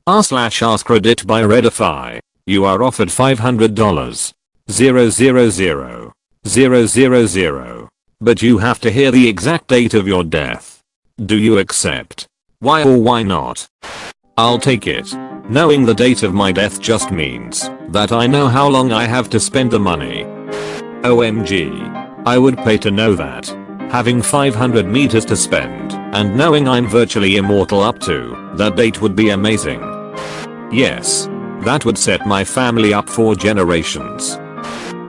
r/askreddit by Redify. You are offered $500. 000 But you have to hear the exact date of your death. Do you accept? Why or why not? I'll take it. Knowing the date of my death just means that I know how long I have to spend the money. OMG. I would pay to know that. Having 500 meters to spend and knowing I'm virtually immortal up to that date would be amazing. Yes. That would set my family up for generations.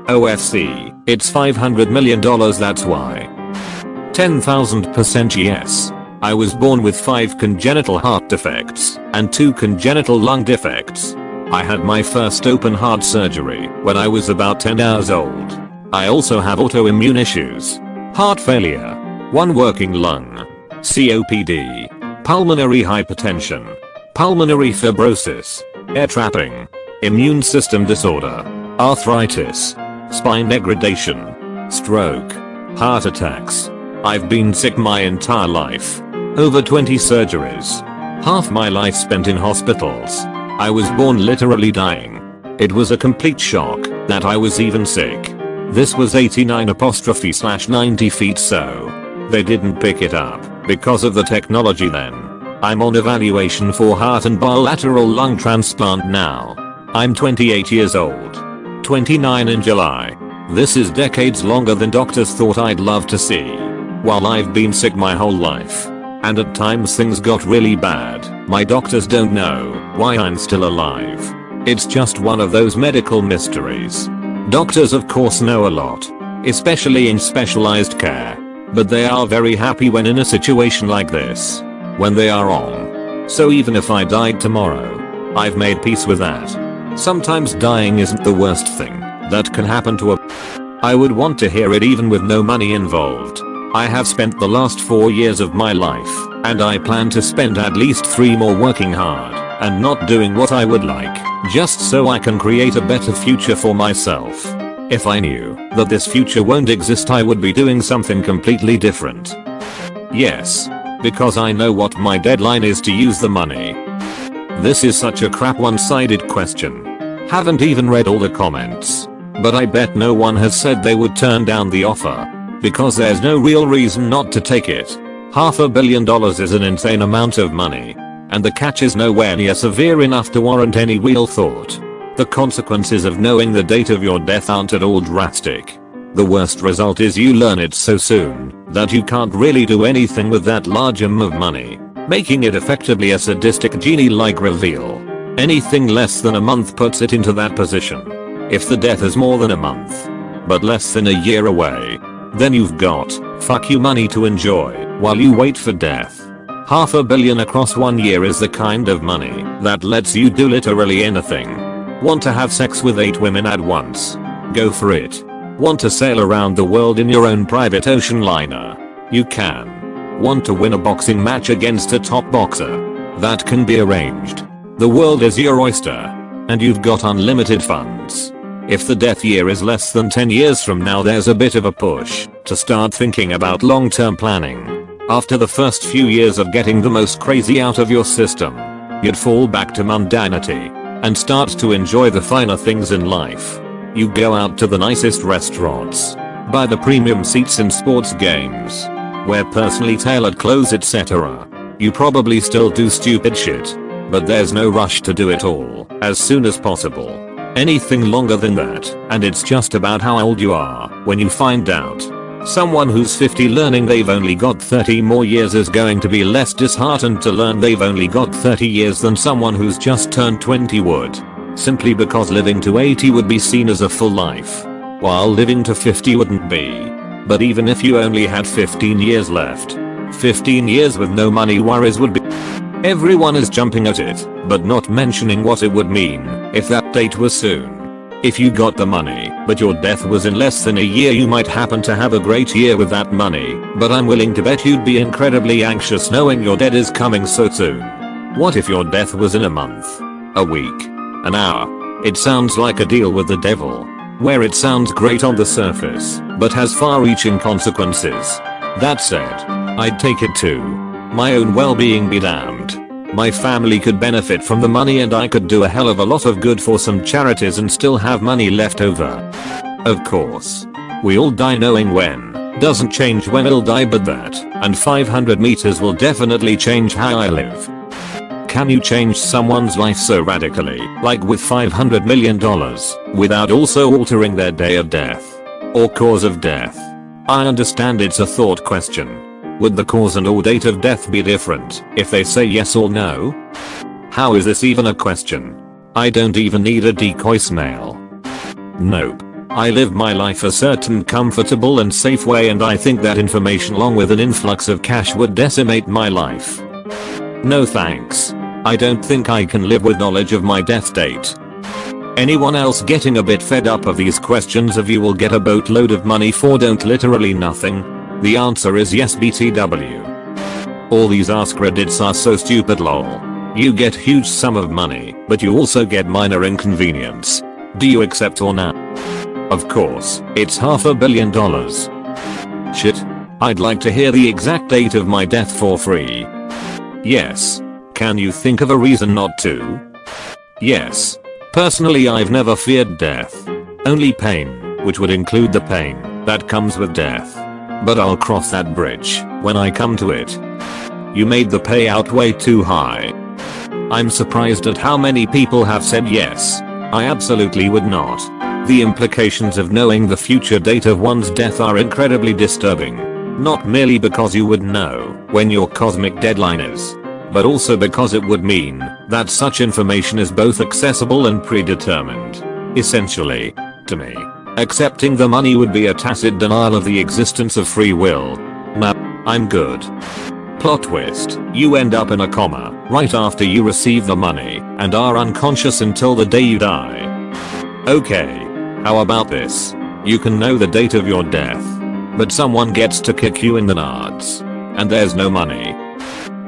OFC, it's $500 million, that's why. 10,000% yes. I was born with 5 congenital heart defects and 2 congenital lung defects. I had my first open heart surgery when I was about 10 years old. I also have autoimmune issues. Heart failure, 1 working lung, COPD, pulmonary hypertension, pulmonary fibrosis, air trapping, immune system disorder, arthritis, spine degradation, stroke, heart attacks. I've been sick my entire life. Over 20 surgeries. Half my life spent in hospitals. I was born literally dying. It was a complete shock that I was even sick. This was 89'/90 feet, so they didn't pick it up because of the technology then. I'm on evaluation for heart and bilateral lung transplant now. I'm 28 years old. 29 in July. This is decades longer than doctors thought I'd love to see. While I've been sick my whole life, and at times things got really bad, my doctors don't know why I'm still alive. It's just one of those medical mysteries. Doctors of course know a lot, especially in specialized care, but they are very happy when in a situation like this. When they are wrong. So even if I died tomorrow, I've made peace with that. Sometimes dying isn't the worst thing that can happen to a. I would want to hear it even with no money involved. I have spent the last 4 years of my life, and I plan to spend at least 3 more working hard and not doing what I would like, just so I can create a better future for myself. If I knew that this future won't exist, I would be doing something completely different. Yes. Because I know what my deadline is to use the money. This is such a crap one-sided question. Haven't even read all the comments. But I bet no one has said they would turn down the offer. Because there's no real reason not to take it. $500 million is an insane amount of money. And the catch is nowhere near severe enough to warrant any real thought. The consequences of knowing the date of your death aren't at all drastic. The worst result is you learn it so soon that you can't really do anything with that large amount of money, making it effectively a sadistic genie-like reveal. Anything less than a month puts it into that position. If the death is more than a month, but less than a year away, then you've got fuck you money to enjoy while you wait for death. $500 million across 1 year is the kind of money that lets you do literally anything. Want to have sex with 8 women at once? Go for it. Want to sail around the world in your own private ocean liner? You can. Want to win a boxing match against a top boxer? That can be arranged. The world is your oyster. And you've got unlimited funds. If the death year is less than 10 years from now, there's a bit of a push to start thinking about long-term planning. After the first few years of getting the most crazy out of your system, you'd fall back to mundanity and start to enjoy the finer things in life. You go out to the nicest restaurants, buy the premium seats in sports games, wear personally tailored clothes, etc. You probably still do stupid shit, but there's no rush to do it all as soon as possible. Anything longer than that, and it's just about how old you are when you find out. Someone who's 50 learning they've only got 30 more years is going to be less disheartened to learn they've only got 30 years than someone who's just turned 20 would. Simply because living to 80 would be seen as a full life, while living to 50 wouldn't be. But even if you only had 15 years left, 15 years with no money worries would be. Everyone is jumping at it, but not mentioning what it would mean if that date was soon. If you got the money, but your death was in less than a year, you might happen to have a great year with that money, but I'm willing to bet you'd be incredibly anxious knowing your death is coming so soon. What if your death was in a month? A week? An hour? It sounds like a deal with the devil, where it sounds great on the surface, but has far-reaching consequences. That said, I'd take it too. My own well-being be damned. My family could benefit from the money and I could do a hell of a lot of good for some charities and still have money left over. Of course. We all die, knowing when doesn't change when I'll die, but that and 500 meters will definitely change how I live. Can you change someone's life so radically, like with $500 million, without also altering their day of death or cause of death? I understand it's a thought question. Would the cause and or date of death be different if they say yes or no? How is this even a question? I don't even need a decoy snail. Nope. I live my life a certain comfortable and safe way, and I think that information along with an influx of cash would decimate my life. No thanks. I don't think I can live with knowledge of my death date. Anyone else getting a bit fed up of these questions of you will get a boatload of money for don't literally nothing? The answer is yes, BTW. All these askreddits are so stupid, lol. You get huge sum of money, but you also get minor inconvenience. Do you accept or not? Of course, it's $500 million. Shit. I'd like to hear the exact date of my death for free. Yes. Can you think of a reason not to? Yes. Personally, I've never feared death. Only pain, which would include the pain that comes with death. But I'll cross that bridge when I come to it. You made the payout way too high. I'm surprised at how many people have said yes. I absolutely would not. The implications of knowing the future date of one's death are incredibly disturbing. Not merely because you would know when your cosmic deadline is, but also because it would mean that such information is both accessible and predetermined. Essentially, to me, accepting the money would be a tacit denial of the existence of free will. Nah, I'm good. Plot twist, you end up in a coma right after you receive the money and are unconscious until the day you die. Okay. How about this? You can know the date of your death, but someone gets to kick you in the nards, and there's no money.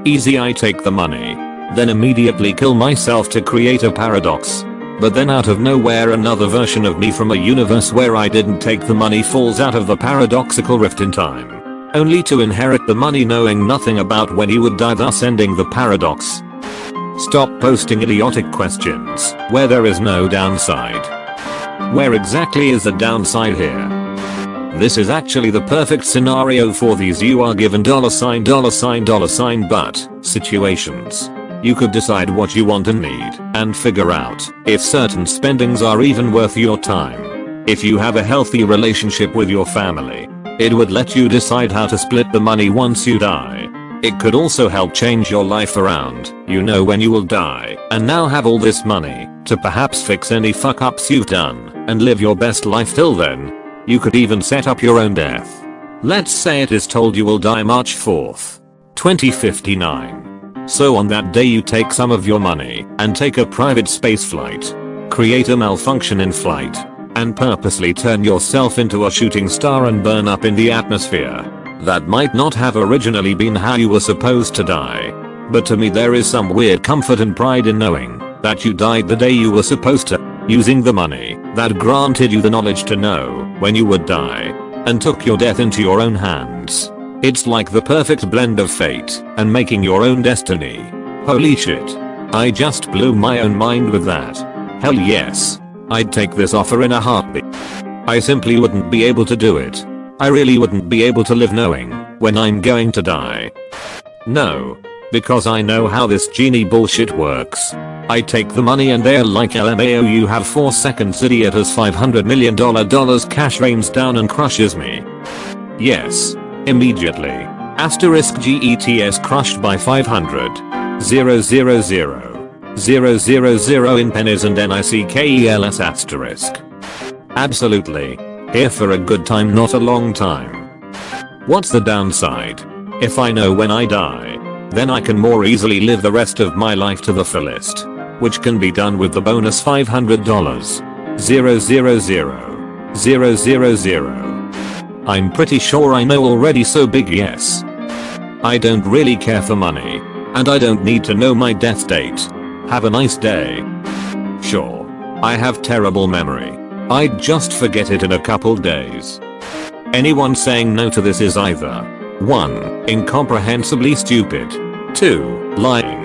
Easy, I take the money, then immediately kill myself to create a paradox. But then out of nowhere another version of me from a universe where I didn't take the money falls out of the paradoxical rift in time, only to inherit the money knowing nothing about when he would die, thus ending the paradox. Stop posting idiotic questions where there is no downside. Where exactly is the downside here? This is actually the perfect scenario for these you are given $ but situations. You could decide what you want and need and figure out if certain spendings are even worth your time. If you have a healthy relationship with your family, it would let you decide how to split the money once you die. It could also help change your life around. You know when you will die and now have all this money to perhaps fix any fuck ups you've done and live your best life till then. You could even set up your own death. Let's say it is told you will die March 4th, 2059. So on that day you take some of your money and take a private space flight, create a malfunction in flight, and purposely turn yourself into a shooting star and burn up in the atmosphere. That might not have originally been how you were supposed to die. But to me there is some weird comfort and pride in knowing that you died the day you were supposed to, using the money that granted you the knowledge to know when you would die, and took your death into your own hands. It's like the perfect blend of fate and making your own destiny. Holy shit. I just blew my own mind with that. Hell yes. I'd take this offer in a heartbeat. I simply wouldn't be able to do it. I really wouldn't be able to live knowing when I'm going to die. No. Because I know how this genie bullshit works. I take the money and they're like, LMAO, you have 4 seconds, idiot, as $500 million cash rains down and crushes me. Yes. Immediately. Asterisk GETS crushed by 500. 000. 000 in pennies and NICKELS asterisk. Absolutely. Here for a good time, not a long time. What's the downside? If I know when I die, then I can more easily live the rest of my life to the fullest, which can be done with the bonus $500. 000. I'm pretty sure I know already, so big yes. I don't really care for money, and I don't need to know my death date. Have a nice day. Sure, I have terrible memory. I'd just forget it in a couple days. Anyone saying no to this is either 1. Incomprehensibly stupid, 2. Lying.